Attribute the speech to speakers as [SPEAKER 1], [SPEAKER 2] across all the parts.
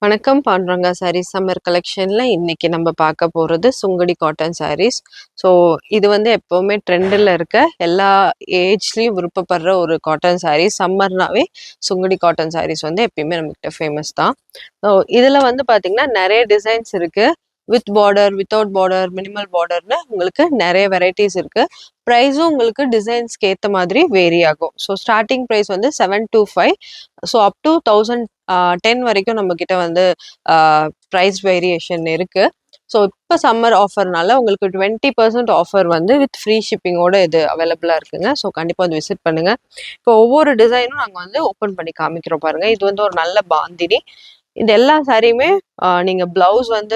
[SPEAKER 1] வணக்கம் பாண்டுரங்கா சாரீஸ் சம்மர் கலெக்ஷனில் இன்னைக்கு நம்ம பார்க்க போகிறது சுங்குடி காட்டன் சாரீஸ். ஸோ இது வந்து எப்போவுமே ட்ரெண்டில் இருக்க எல்லா ஏஜ்லேயும் விருப்பப்படுற ஒரு காட்டன் சாரீஸ். சம்மர்னாவே சுங்குடி காட்டன் சாரீஸ் வந்து எப்பயுமே நம்மகிட்ட ஃபேமஸ் தான். ஸோ இதில் வந்து பார்த்திங்கன்னா நிறைய டிசைன்ஸ் இருக்குது. With border, without border, minimal பார்டர்னு உங்களுக்கு நிறைய வெரைட்டிஸ் இருக்குது. ப்ரைஸும் உங்களுக்கு டிசைன்ஸ்க்கு ஏற்ற மாதிரி வேரி ஆகும். ஸோ ஸ்டார்டிங் ப்ரைஸ் வந்து 725. ஸோ அப் டு 1010 வரைக்கும் நம்மக்கிட்ட வந்து ப்ரைஸ் வேரியேஷன் இருக்குது. ஸோ இப்போ சம்மர் ஆஃபர்னால உங்களுக்கு 20% ஆஃபர் வந்து வித் ஃப்ரீ ஷிப்பிங்கோட இது அவைலபிளாக இருக்குங்க. ஸோ கண்டிப்பாக வந்து விசிட் பண்ணுங்கள். இப்போ ஒவ்வொரு டிசைனும் நாங்கள் வந்து ஓப்பன் பண்ணி காமிக்கிறோம் பாருங்கள். இது வந்து ஒரு நல்ல பாந்தினி. இது எல்லா சாரியுமே நீங்கள் ப்ளவுஸ் வந்து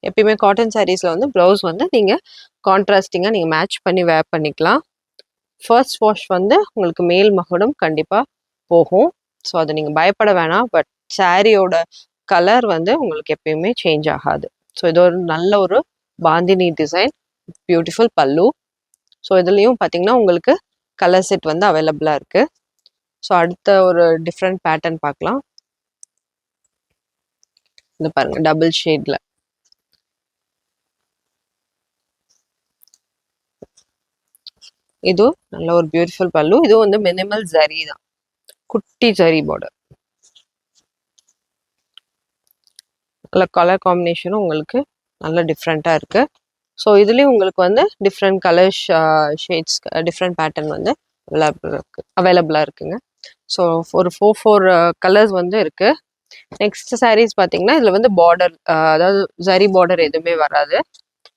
[SPEAKER 1] எப்பயுமே காட்டன் சாரீஸில் வந்து ப்ளவுஸ் வந்து நீங்கள் கான்ட்ராஸ்டிங்காக நீங்கள் மேட்ச் பண்ணி வேர் பண்ணிக்கலாம். ஃபர்ஸ்ட் வாஷ் வந்து உங்களுக்கு மேல் மகுடம் கண்டிப்பாக போகும். ஸோ அதை நீங்கள் பயப்பட வேணாம். பட் சாரியோட கலர் வந்து உங்களுக்கு எப்பயுமே சேஞ்ச் ஆகாது. ஸோ இது ஒரு நல்ல ஒரு பாந்தினி டிசைன், பியூட்டிஃபுல் பல்லு. ஸோ இதுலேயும் பார்த்தீங்கன்னா உங்களுக்கு கலர் செட் வந்து அவைலபிளாக இருக்குது. ஸோ அடுத்த ஒரு டிஃப்ரெண்ட் பேட்டர்ன் பார்க்கலாம். இது பாருங்க, டபுள் ஷேட்ல இது நல்ல ஒரு பியூட்டிஃபுல் பல்லு. இது வந்து மினிமல் ஜரி தான், குட்டி ஜரி பார்டர். நல்ல கலர் காம்பினேஷனும் உங்களுக்கு நல்ல டிஃப்ரெண்ட்டாக இருக்குது. ஸோ இதுலேயும் உங்களுக்கு வந்து different colour shades, different pattern வந்து அவைலபிளாக இருக்குங்க. ஸோ ஒரு 4 கலர்ஸ் வந்து இருக்குது. நெக்ஸ்ட் சாரீஸ் பார்த்தீங்கன்னா இதில் வந்து பார்டர், அதாவது ஜரி பார்டர் எதுவுமே வராது.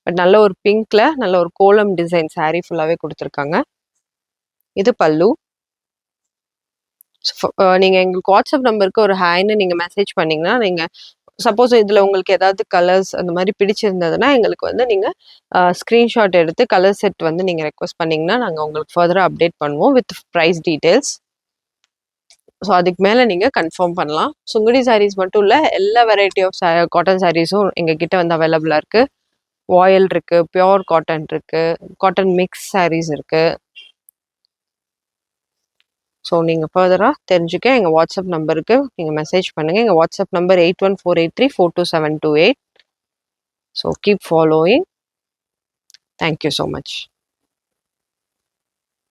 [SPEAKER 1] பட் நல்ல ஒரு பிங்க்ல நல்ல ஒரு கோலம் டிசைன் சாரீ ஃபுல்லாகவே கொடுத்துருக்காங்க. இது பல்லு. நீங்கள் எங்களுக்கு வாட்ஸ்அப் நம்பருக்கு ஒரு ஹாய்னு நீங்கள் மெசேஜ் பண்ணிங்கன்னா, நீங்கள் சப்போஸ் இதில் உங்களுக்கு ஏதாவது கலர்ஸ் அந்த மாதிரி பிடிச்சிருந்ததுன்னா எங்களுக்கு வந்து நீங்கள் ஸ்க்ரீன்ஷாட் எடுத்து கலர் செட் வந்து நீங்கள் ரெக்வஸ்ட் பண்ணிங்கன்னா நாங்கள் உங்களுக்கு ஃபர்தராக அப்டேட் பண்ணுவோம் வித் ப்ரைஸ் டீட்டெயில்ஸ். ஸோ அதுக்கு மேலே நீங்கள் கன்ஃபார்ம் பண்ணலாம். சுங்குடி சாரீஸ் மட்டும் இல்லை, எல்லா வெரைட்டி ஆஃப் காட்டன் சாரீஸும் எங்ககிட்ட வந்து அவைலபிளாக இருக்குது. வாயில் இருக்குது, பியோர் காட்டன் இருக்குது, காட்டன் மிக்ஸ் சாரீஸ் இருக்குது. ஸோ நீங்கள் ஃபர்தராக தெரிஞ்சுக்க எங்கள் வாட்ஸ்அப் நம்பருக்கு நீங்கள் மெசேஜ் பண்ணுங்கள். எங்கள் WhatsApp number 8148342728. So keep following. Thank you so much.